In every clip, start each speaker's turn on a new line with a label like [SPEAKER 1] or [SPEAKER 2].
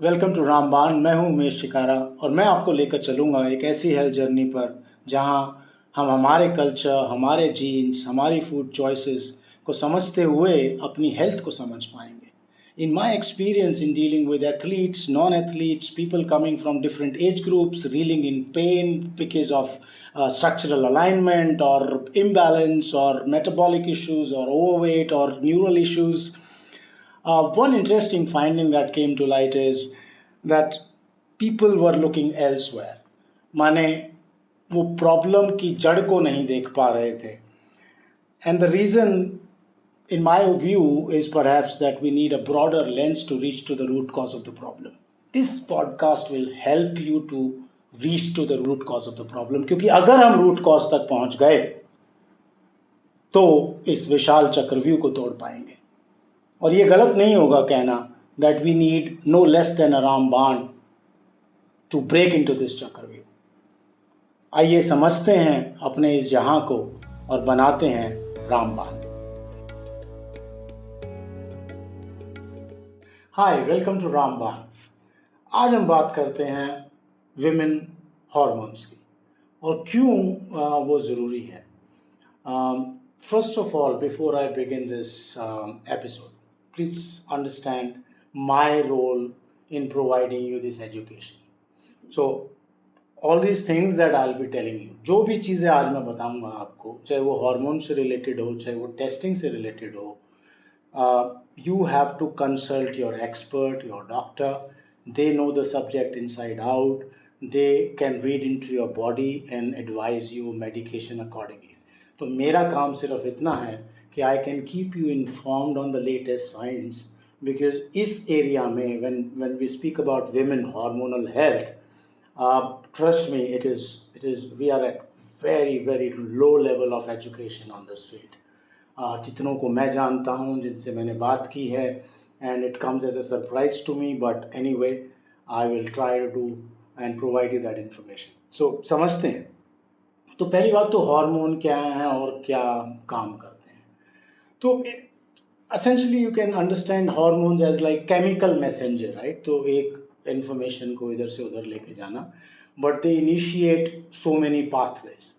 [SPEAKER 1] Welcome to रामबान। मैं हूं उमेश शिकारा और मैं आपको लेकर चलूंगा एक ऐसी हेल्थ जर्नी पर जहां हम हमारे कल्चर, हमारे जीन्स, हमारी फूड चॉइसेस को समझते हुए अपनी हेल्थ को समझ पाएंगे। In my experience in dealing with athletes, non-athletes, people coming from different age groups, reeling in pain because of structural alignment or imbalance or metabolic issues or overweight or neural issues, one interesting finding that came to light is that people were looking elsewhere. माने वो problem की जड़ को नहीं देख पा रहे थे. And the reason, in my view, is perhaps that we need a broader lens to reach to the root cause of the problem. This podcast will help you to reach to the root cause of the problem, क्योंकि अगर हम root cause तक पहुंच गए तो इस विशाल चक्रव्यूह को तोड़ पाएंगे. और ये गलत नहीं होगा कहना that we need no less than a रामबाण to break into this चक्रव्यूह. आइए समझते हैं अपने इस जहां को और बनाते हैं रामबाण. हाय, वेलकम टू रामबाण. आज हम बात करते हैं विमेन हॉर्मोन्स की और क्यों वो ज़रूरी है. First of all, before I begin this episode, please understand my role in providing you this education. So, all these things that I'll be telling you, जो भी चीज़ें आज मैं बताऊंगा आपको, चाहे वो हार्मोन से रिलेटेड हो, चाहे वो टेस्टिंग से रिलेटेड हो, you have to consult your expert, your doctor. They know the subject inside out. They can read into your body and advise you medication accordingly. तो मेरा काम सिर्फ इतना है कि I can keep you informed on the latest science, because इस area में when we speak about women hormonal health, trust me, it is we are at very low level of education on this field. जितनों को मैं जानता हूँ, जिनसे मैंने बात की है, and it comes as a surprise to me, but anyway I will try to do and provide you that information. So समझते हैं. तो पहली बात तो हार्मोन क्या है और क्या काम करते हैं. तो essentially you can understand hormones as like chemical messenger, right? तो एक information को इधर से उधर लेके जाना, but they initiate so many pathways.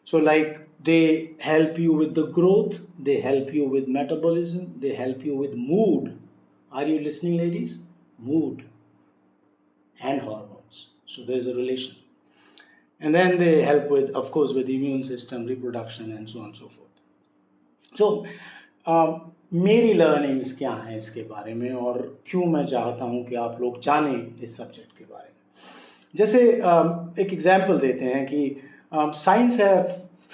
[SPEAKER 1] So like they help you with the growth, they help you with metabolism, they help you with mood. Are you listening, ladies? Mood and hormones. So there is a relation. And then they help with, of course, with the immune system, reproduction, and so on and so forth. So मेरी learnings क्या हैं इसके बारे में और क्यों मैं चाहता हूं कि आप लोग जानें इस सब्जेक्ट के बारे में. जैसे एक एग्जांपल देते हैं कि science have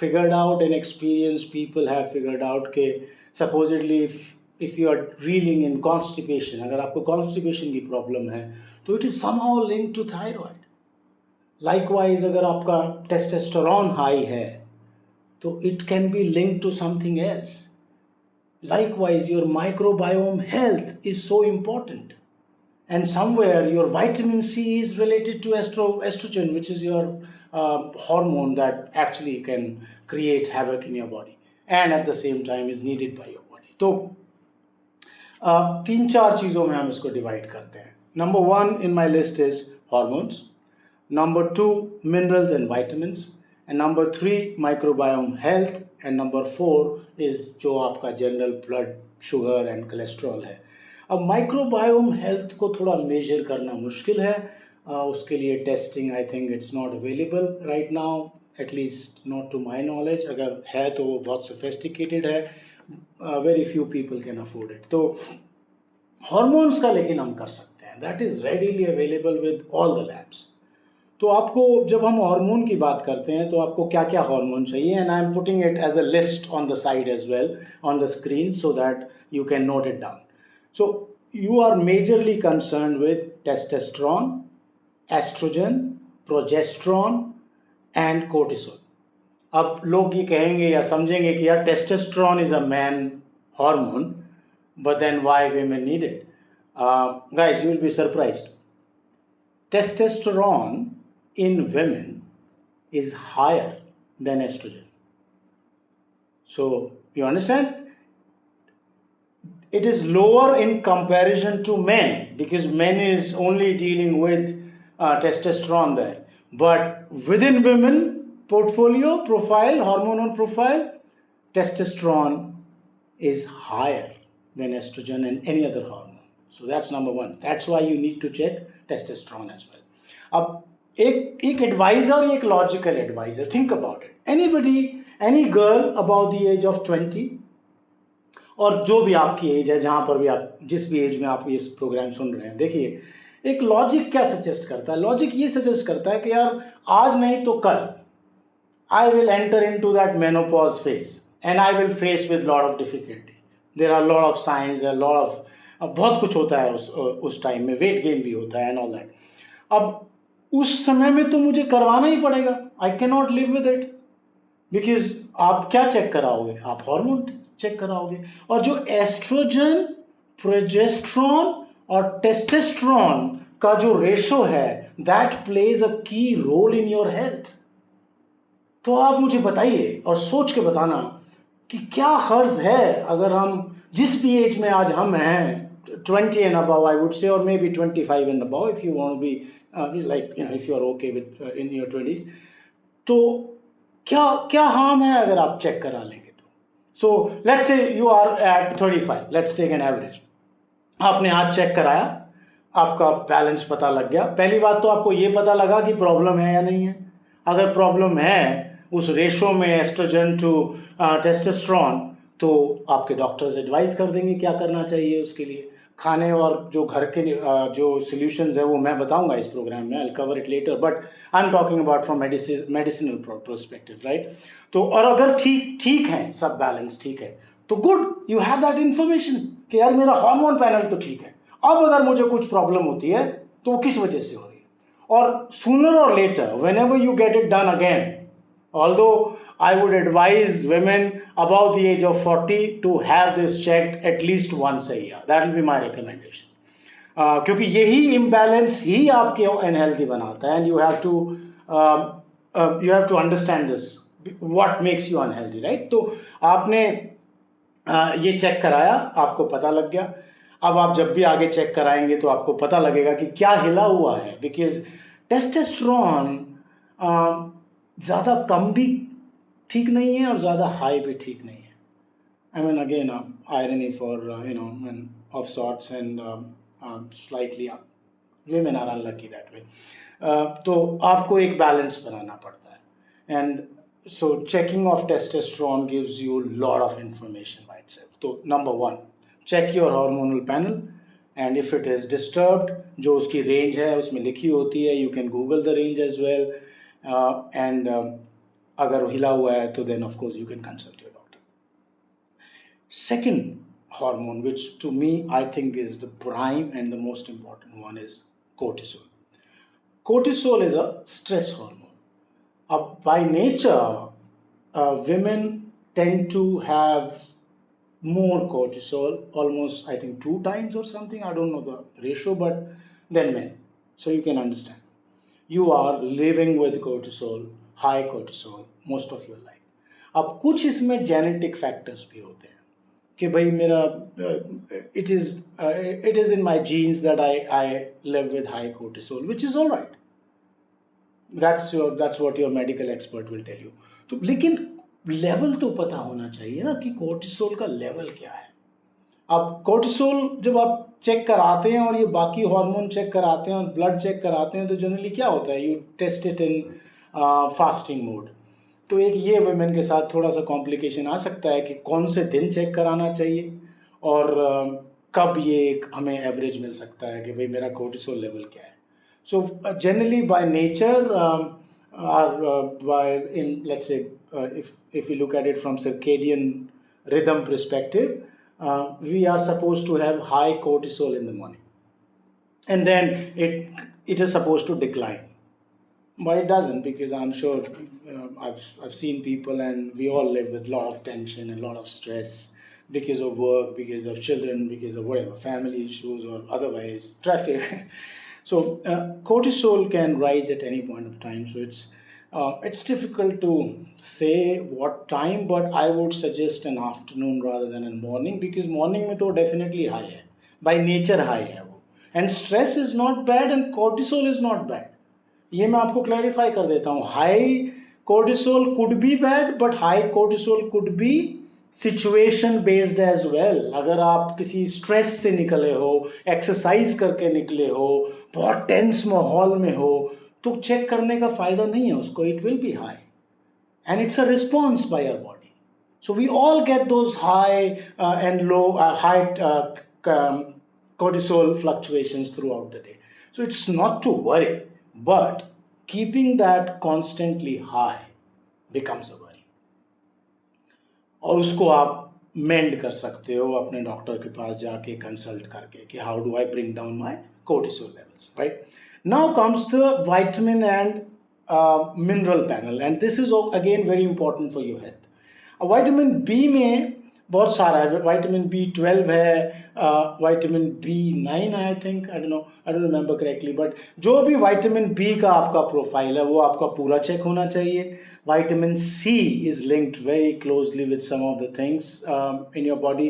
[SPEAKER 1] figured out and experience people have figured out के supposedly if you are reeling in constipation, अगर आपको कॉन्स्टिपेशन की प्रॉब्लम है तो it is somehow linked to thyroid. Likewise अगर आपका टेस्टोस्टेरोन हाई है तो it can be linked to something else. Likewise, your microbiome health is so important, and somewhere your vitamin C is related to estrogen, which is your hormone that actually can create havoc in your body and at the same time is needed by your body. तो तीन चार चीज़ों में हम इसको divide करते हैं. Number 1 in my list is hormones. Number 2, minerals and vitamins. And number 3, microbiome health. And number 4 is जो आपका general blood sugar and cholesterol है. अब माइक्रोबायोम हेल्थ को थोड़ा मेजर करना मुश्किल है. उसके लिए testing I think it's not available right now, at least not to my knowledge. अगर है तो वो बहुत सोफिस्टिकेटेड है. Very few people can afford it. तो हॉर्मोन्स का लेकिन हम कर सकते हैं. That is readily available with all the labs. तो आपको जब हम हार्मोन की बात करते हैं तो आपको क्या क्या हार्मोन चाहिए, and I am putting it as a list on the side as well on the screen so that you can note it down. So you are majorly concern with testosterone, estrogen, progesterone and cortisol. अब लोग ये कहेंगे या समझेंगे कि यार testosterone is a man hormone, but then why women need it? Guys, you will be surprised. Testosterone in women is higher than estrogen. So you understand? it is lower in comparison to men, because men is only dealing with testosterone there. But within women portfolio profile, hormonal profile, testosterone is higher than estrogen and any other hormone. So that's number one. That's why you need to check testosterone as well. अब एक advisor, एक logical advisor, think about it. Anybody, any girl about the age of 20, और जो भी आपकी as है, जहां पर भी आप, जिस भी एज में आप ये प्रोग्राम सुन रहे हैं, देखिए एक लॉजिक क्या सजेस्ट करता है. लॉजिक ये सजेस्ट करता है कि यार आज नहीं तो कल I will enter into that menopause phase and I will face with lot of difficulty. There are lot of science, there are lot of, बहुत कुछ होता है उस टाइम में, वेट गेन भी होता है एंड ऑल दैट. अब उस समय में तो मुझे करवाना ही पड़ेगा. I can not live with it, because आप क्या चेक कराओगे? आप हार्मोन चेक कराओगे. और जो एस्ट्रोजन, प्रोजेस्ट्रॉन और टेस्टोस्टेरोन का जो रेशो है, दैट प्लेज अ की रोल इन योर हेल्थ. तो आप मुझे बताइए और सोच के बताना कि क्या हर्ज है अगर हम जिस भी एज में आज हम हैं, 20 and above I would say, or maybe 25 and above if you want to be like, you know, if you are okay with in your 20s, तो क्या क्या हार्म है अगर आप चेक करा लेंगे तो. So let's say you are at 35, let's take an average. आपने आज चेक कराया, आपका बैलेंस पता लग गया. पहली बात तो आपको ये पता लगा कि प्रॉब्लम है या नहीं है. अगर प्रॉब्लम है उस रेशो में एस्ट्रोजन टू टेस्टोस्टेरोन, तो आपके डॉक्टर्स एडवाइस कर देंगे क्या करना चाहिए उसके लिए. खाने और जो घर के जो सॉल्यूशंस है वो मैं बताऊंगा इस प्रोग्राम में. I will cover it later, but I am talking about from medicinal perspective, right. तो और अगर ठीक है, सब बैलेंस ठीक है, तो good, you have that information कि यार मेरा हार्मोन पैनल तो ठीक है. अब अगर मुझे कुछ प्रॉब्लम होती है तो वो किस वजह से हो रही है. और सूनर और later, whenever you get it done again, although I would advise women above the age of 40 to have this checked at least once a year. That will be my recommendation. क्योंकि यही imbalance ही आपके unhealthy बनाता है, and you have to understand this, what makes you unhealthy, right? तो आपने ये check कराया, आपको पता लग गया. अब आप जब भी आगे चेक कराएंगे तो आपको पता लगेगा कि क्या हिला हुआ है, बिकॉज टेस्टोस्टेरोन ज़्यादा कम भी ठीक नहीं है और ज़्यादा हाई भी ठीक नहीं है. I mean again irony for men of sorts, and slightly women are unlucky that way. तो आपको एक बैलेंस बनाना पड़ता है, and so checking of testosterone gives you a lot of information by itself. So number one, check your hormonal panel, and if it is disturbed, जो उसकी range है उसमें लिखी होती है, you can google the range as well, and अगर हिला हुआ है तो then of course you can consult your doctor. Second hormone, which to me I think is the prime and the most important one, is cortisol. Cortisol is a stress hormone. By nature, women tend to have more cortisol, almost I think 2 times or something, I don't know the ratio, but than men. So you can understand. You are living with cortisol, high cortisol, most of your life. अब कुछ इसमें genetic factors भी होते हैं कि भाई मेरा it is in my genes that I live with high cortisol, which is all right. That's what your medical expert will tell you. तो लेकिन लेवल तो पता होना चाहिए ना कि कोर्टिसोल का लेवल क्या है. अब कोर्टिसोल जब आप चेक कराते हैं और ये बाकी हार्मोन चेक कराते हैं और ब्लड चेक कराते हैं, तो जनरली क्या होता है, you test it in fasting mode. तो एक ये वुमेन के साथ थोड़ा सा कॉम्प्लिकेशन आ सकता है कि कौन से दिन चेक कराना चाहिए और कब ये एक हमें एवरेज मिल सकता है कि भाई मेरा कोर्टिसोल लेवल क्या है. So generally by nature, let's say if we look at it from circadian rhythm perspective, we are supposed to have high cortisol in the morning, and then it is supposed to decline, but it doesn't, because I'm sure I've seen people, and we all live with a lot of tension and a lot of stress because of work, because of children, because of whatever, family issues or otherwise traffic. So cortisol can rise at any point of time. So it's It's difficult to say what time, but I would suggest an afternoon rather than a morning, because morning में तो definitely high है, by nature high है वो, and stress is not bad and cortisol is not bad. ये मैं आपको clarify कर देता हूँ. High cortisol could be bad, but high cortisol could be situation based as well. अगर आप किसी स्ट्रेस से निकले हो, एक्सरसाइज करके निकले हो, बहुत टेंस माहौल में हो, तो चेक करने का फायदा नहीं है उसको. It will be high and it's a response by our body. So we all get those high and low, high cortisol fluctuations throughout the day. So it's not to worry, but keeping that constantly high becomes a worry. और उसको आप मेंड कर सकते हो अपने doctor के पास जाके consult करके कि how do I bring down my cortisol levels, right? Now comes the vitamin and mineral panel, and this is again very important for your health. Vitamin B में बहुत सारा है. विटामिन B12 है, vitamin B9 है, I think, I don't remember correctly, but जो भी vitamin B का आपका प्रोफाइल है वो आपका पूरा चेक होना चाहिए. Vitamin C is linked very closely with some of the things in your body.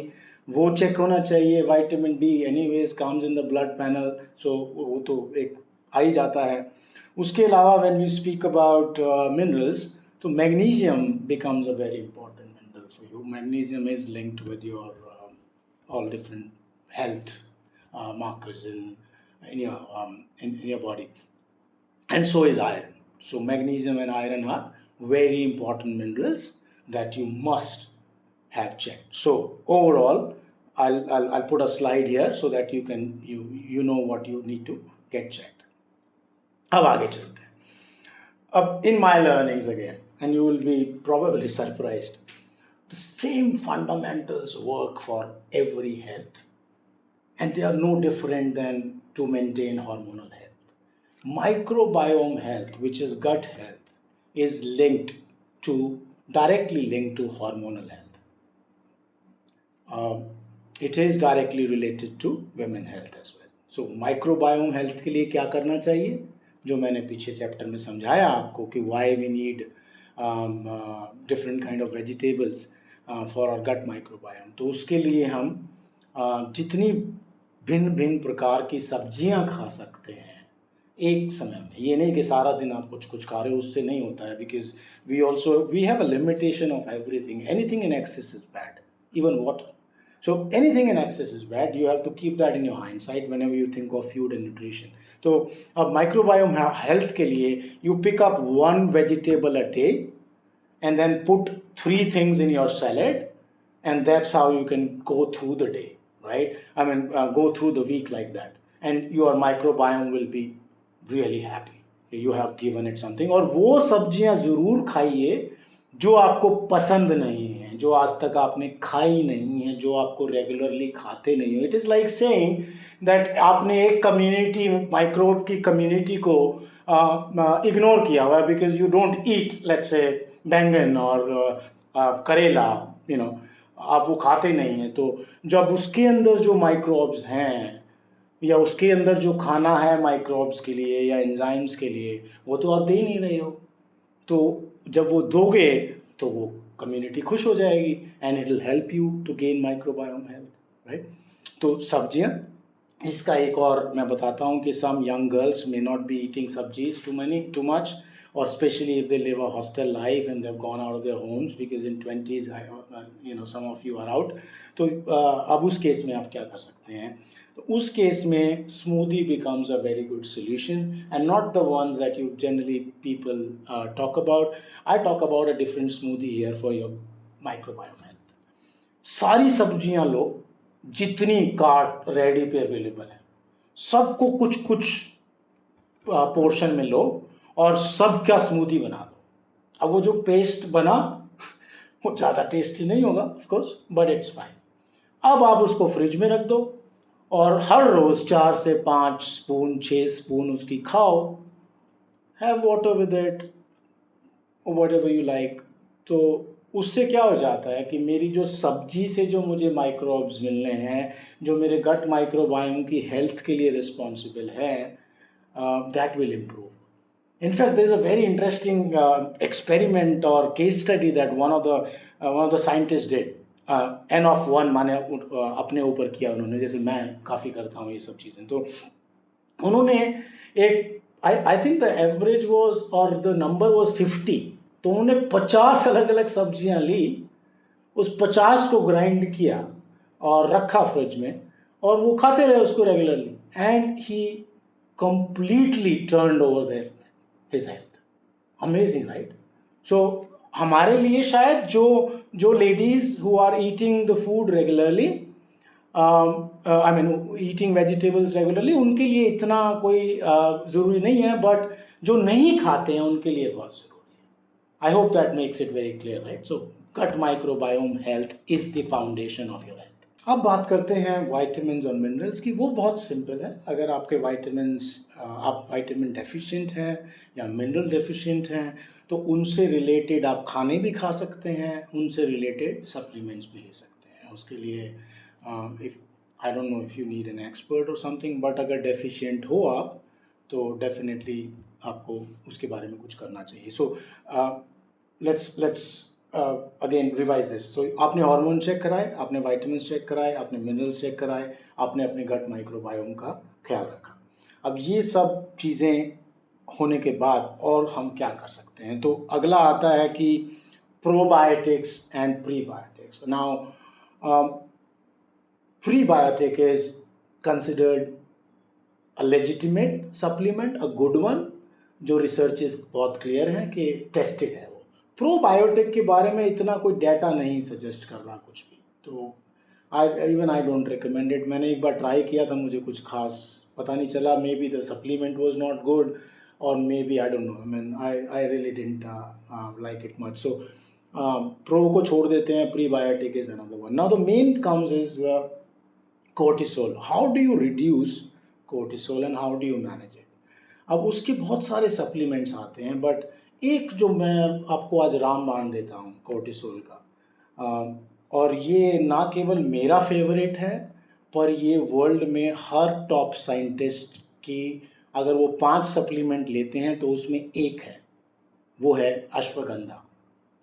[SPEAKER 1] वो चेक होना चाहिए. Vitamin D anyways comes in the blood panel, so वो तो एक आ ही जाता है. उसके अलावा when we speak about minerals, तो magnesium becomes a very important mineral for you. Magnesium is linked with your all different health markers in your body, and so is iron. So magnesium and iron are very important minerals that you must have checked. So overall, I'll put a slide here so that you know what you need to get checked. अब आगे चलते हैं. अब in my learnings again, and you will be probably surprised, the same fundamentals work for every health, and they are no different than to maintain hormonal health. Microbiome health, which is gut health, is directly linked to hormonal health. It is directly related to women health as well. So microbiome health के लिए क्या करना चाहिए, जो मैंने पीछे chapter में समझाया आपको कि why we need different kind of vegetables for our gut microbiome. तो उसके लिए हम जितनी भिन्न भिन्न प्रकार की सब्जियां खा सकते हैं एक समय में. ये नहीं कि सारा दिन आप कुछ कुछ खा रहे हो, उससे नहीं होता है, because we have a limitation of everything. Anything in excess is bad, even water. So anything in excess is bad. You have to keep that in your hindsight whenever you think of food and nutrition. तो अब microbiome health के लिए you pick up one vegetable a day and then put 3 things in your salad, and that's how you can go through the day, right? I mean go through the week like that, and your microbiome will be really happy you have given it something. और वो सब्जियां जरूर खाइए जो आपको पसंद नहीं है, जो आज तक आपने खाई नहीं है, जो आपको रेगुलरली खाते नहीं हो. It is like saying that आपने एक कम्युनिटी, माइक्रोब की कम्युनिटी को इग्नोर किया हुआ है because you don't eat let's say बैंगन और करेला, आप वो खाते नहीं हैं. तो जब उसके अंदर जो माइक्रोब्स हैं या उसके अंदर जो खाना है माइक्रोब्स के लिए या एंजाइम्स के लिए, वो तो आप दे ही नहीं रहे हो. तो जब वो दोगे तो वो कम्युनिटी खुश हो जाएगी and it will help you to gain microbiome health, right? तो सब्जियां, इसका एक और मैं बताता हूँ कि some young girls may not be eating सब्जीज too much, or especially if they live a hostel life and they've gone out of their homes, because in 20s some of you are out. तो अब उस case में आप क्या कर सकते हैं? तो उस केस में smoothie becomes a very good solution, and not the ones that you generally people talk about. I talk about a different smoothie here for your microbiome health. सारी सब्जियां लो जितनी काट रेडी पे अवेलेबल है, सबको कुछ कुछ पोर्शन में लो और सबका स्मूदी बना दो. अब वो जो पेस्ट बना वो ज़्यादा टेस्टी नहीं होगा of course, but it's fine. अब आप उसको फ्रिज में रख दो और हर रोज 4 से 5 स्पून 6 स्पून उसकी खाओ. Have water with it, whatever you like. तो उससे क्या हो जाता है कि मेरी जो सब्जी से जो मुझे माइक्रोब्स मिलने हैं, जो मेरे गट माइक्रोबायोम की हेल्थ के लिए रिस्पॉन्सिबल है, that will improve. In fact, there is a very interesting experiment or case study that one of the scientists did. N of one माने अपने ऊपर किया उन्होंने, जैसे मैं काफ़ी करता हूँ ये सब चीज़ें, तो उन्होंने एक I think the average was और द नंबर वाज 50, तो उन्होंने 50 अलग अलग सब्जियां ली, उस 50 को ग्राइंड किया और रखा फ्रिज में, और वो खाते रहे उसको regularly, and he completely turned over there his health. Amazing, right? So हमारे लिए शायद जो ladies who are eating the food regularly, I mean eating vegetables regularly, उनके लिए इतना कोई ज़रूरी नहीं है, बट जो नहीं खाते हैं उनके लिए बहुत ज़रूरी है. I hope that makes it very clear, right? So gut microbiome health is the foundation of your health. अब बात करते हैं वाइटामिन और मिनरल्स की. वो बहुत सिंपल है. अगर आपके आप वाइटामिन डेफिशिएंट हैं या मिनरल डेफिशिएंट हैं, तो उनसे रिलेटेड आप खाने भी खा सकते हैं, उनसे रिलेटेड सप्लीमेंट्स भी ले सकते हैं. उसके लिए if I don't know if you need an expert और समथिंग, बट अगर डेफिशिएंट हो आप, तो डेफिनेटली आपको उसके बारे में कुछ करना चाहिए. So let's again revise this. So आपने हार्मोन चेक कराए, आपने वाइटामिन चेक कराए, आपने मिनरल्स चेक कराए, आपने अपने गट माइक्रोबायोम का ख्याल रखा. अब ये सब चीज़ें होने के बाद और हम क्या कर सकते हैं? तो अगला आता है कि probiotics and prebiotics. Now prebiotic is considered a legitimate supplement, a good one, जो रिसर्चेस बहुत क्लियर हैं कि टेस्टेड है. वो प्रोबायोटिक के बारे में इतना कोई डाटा नहीं सजेस्ट कर रहा कुछ भी, तो आई डोंट रिकमेंड इट. मैंने एक बार ट्राई किया था, मुझे कुछ खास पता नहीं चला. Maybe the supplement was not good, और maybe I don't know, I mean I really didn't like it much. So pro को छोड़ देते हैं. Prebiotic is another one. Now the main comes is cortisol. How do you reduce cortisol and how do you manage it? अब उसके बहुत सारे supplements आते हैं, बट एक जो मैं आपको आज रामबाण देता हूँ कोर्टिसोल का, और ये ना केवल मेरा फेवरेट है, पर ये वर्ल्ड में हर टॉप साइंटिस्ट की, अगर वो 5 सप्लीमेंट लेते हैं तो उसमें एक है, वो है अश्वगंधा.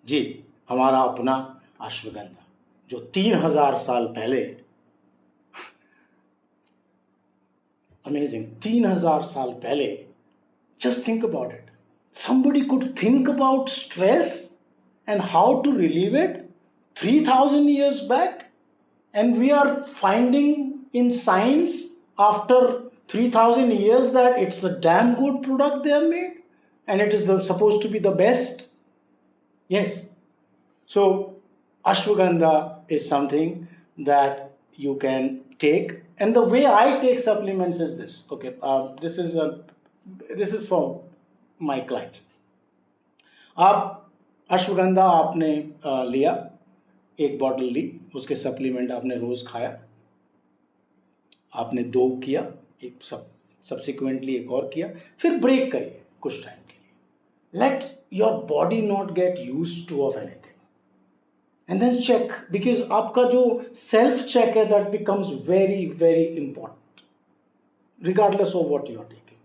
[SPEAKER 1] जी, हमारा अपना अश्वगंधा, जो 3000 साल पहले, अमेजिंग, 3000 साल पहले, just think about it, somebody could think about stress and how to relieve it 3000 years back, and we are finding in science after 3000 years that it's a damn good product they have made, and it is supposed to be the best. Yes. So ashwagandha is something that you can take, and the way I take supplements is this. Okay, this is for my clients. आप अश्वगंधा आपने लिया, एक bottle ली, उसके supplement आपने रोज खाया, आपने 2 किया, एक सब्सिक्वेंटली एक और किया, फिर ब्रेक करिए कुछ टाइम के लिए. Let your body not get used two of anything, and then check, because आपका जो self check है, that becomes very very important regardless of what you are taking.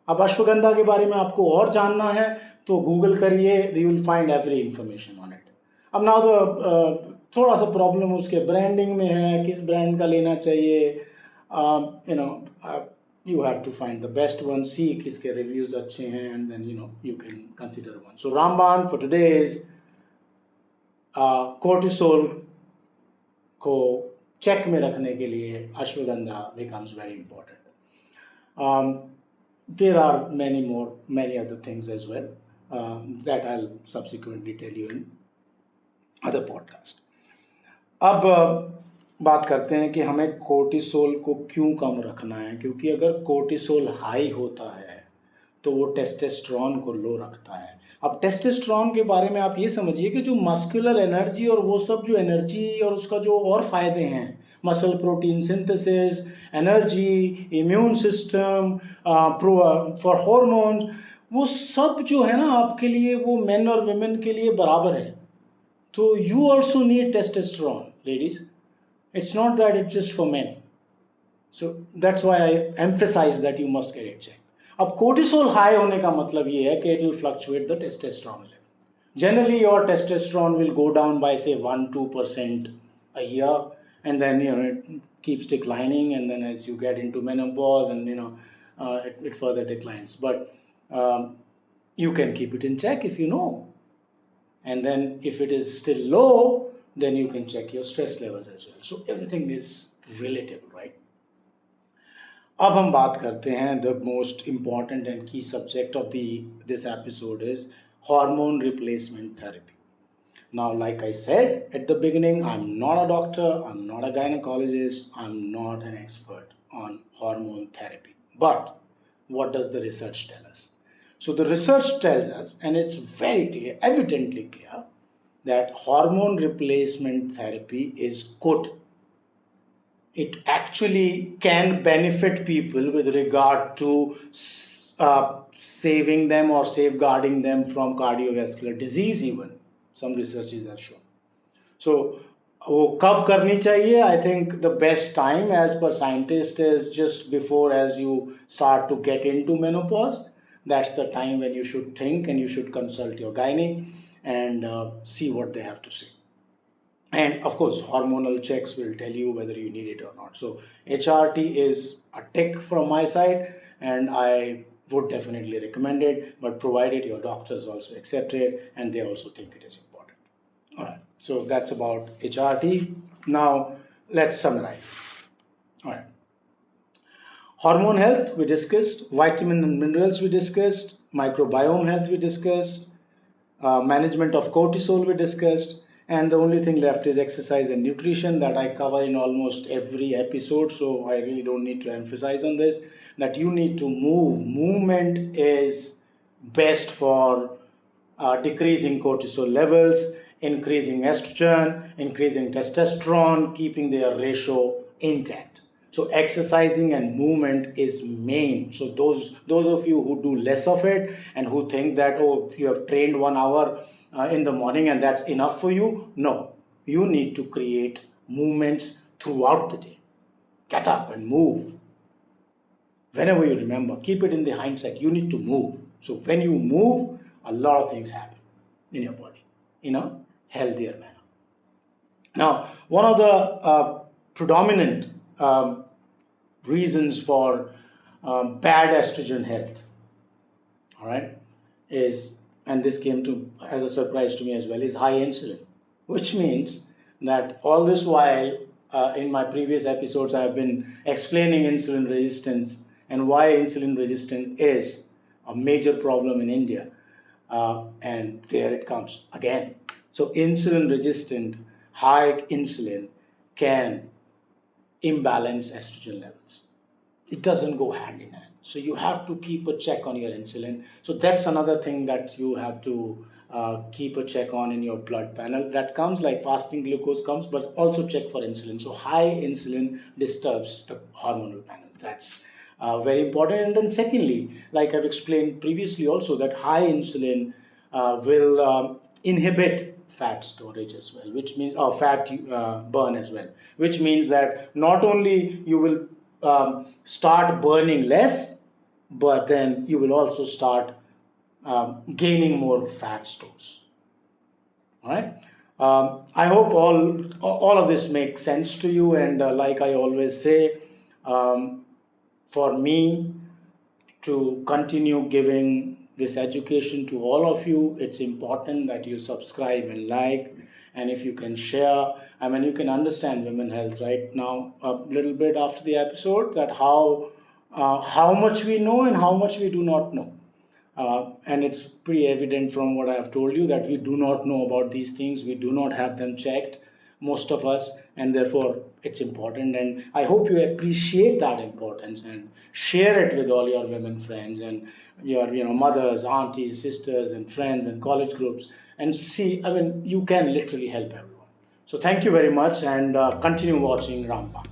[SPEAKER 1] अब अश्वगंधा के बारे में आपको और जानना है तो गूगल करिए, you will find every information on it. अब ना तो थोड़ा सा प्रॉब्लम उसके ब्रांडिंग में है, किस ब्रांड का लेना चाहिए, you know, you have to find the best one, see किसके रिव्यूज अच्छे हैं, and then you can consider one. So Ramban for today is cortisol को चेक में रखने के लिए ashwagandha becomes very important. There are many other things as well that I'll subsequently tell you in other podcast. अब बात करते हैं कि हमें कोर्टिसोल को क्यों कम रखना है, क्योंकि अगर कोर्टिसोल हाई होता है तो वो टेस्टोस्टेरोन को लो रखता है. अब टेस्टोस्टेरोन के बारे में आप ये समझिए कि जो मस्कुलर एनर्जी और वो सब जो एनर्जी और उसका जो और फायदे हैं, muscle protein synthesis, energy, immune system, for hormones, वो सब जो है ना आपके लिए, वो मेन और वुमेन के लिए बराबर है. तो you also need testosterone, ladies. It's not that it's just for main. So that's why I emphasize that you must get it checked. अब कोर्टिसोल हाई होने का मतलब ये है कि it will fluctuate the testosterone level. Generally, your testosterone will go down by say 1-2% a year, and then it keeps declining, and then as you get into menopause, and it further declines. But you can keep it in check if you know, and then if it is still low, then you can check your stress levels as well. So everything is relative, right? अब हम बात करते हैं the most important and की subject of this episode is hormone replacement therapy. Now, like I said at the beginning, I'm not a doctor, I'm not a gynecologist, I'm not an expert on hormone therapy. But what does the research tell us? So the research tells us, and it's very clear, evidently clear, that hormone replacement therapy is good. It actually can benefit people with regard to saving them or safeguarding them from cardiovascular disease even. Some researches have shown. So वो कब करनी चाहिए? I think the best time as per scientists is just before as you start to get into menopause. That's the time when you should think and you should consult your gynae and see what they have to say. And of course, hormonal checks will tell you whether you need it or not. So HRT is a tick from my side, and I would definitely recommend it, but provided your doctors also accept it and they also think it is important. All right, so that's about HRT. Now let's summarize. All right. Hormone health we discussed, vitamin and minerals we discussed, microbiome health we discussed, management of cortisol we discussed, and the only thing left is exercise and nutrition that I cover in almost every episode, so I really don't need to emphasize on this, that you need to move. Movement is best for decreasing cortisol levels, increasing estrogen, increasing testosterone, keeping their ratio intact. So exercising and movement is main. So those of you who do less of it and who think that, oh, you have trained 1 hour in the morning and that's enough for you, no. You need to create movements throughout the day. Get up and move. Whenever you remember, keep it in the hindsight. You need to move. So when you move, a lot of things happen in your body in a healthier manner. Now, one of the predominant reasons for bad estrogen health, all right, is, and this came to as a surprise to me as well, is high insulin, which means that all this while in my previous episodes I have been explaining insulin resistance and why insulin resistance is a major problem in India, and there it comes again. So insulin resistant, high insulin can imbalance estrogen levels. It doesn't go hand in hand. So you have to keep a check on your insulin. So that's another thing that you have to keep a check on in your blood panel. That comes like fasting glucose comes, but also check for insulin. So high insulin disturbs the hormonal panel. That's very important. And then secondly, like I've explained previously also, that high insulin will inhibit fat storage as well, which means fat burn as well, which means that not only you will start burning less, but then you will also start gaining more fat stores. All right. I hope all of this makes sense to you, and like I always say, for me to continue giving this education to all of you, it's important that you subscribe and like, and if you can share. I mean, you can understand women health right now a little bit after the episode, that how much we know and how much we do not know. And it's pretty evident from what I have told you that we do not know about these things. We do not have them checked, most of us, and therefore it's important. And I hope you appreciate that importance and share it with all your women friends and your mothers, aunties, sisters, and friends and college groups. And see, I mean, you can literally help everyone. So thank you very much, and continue watching Rampa.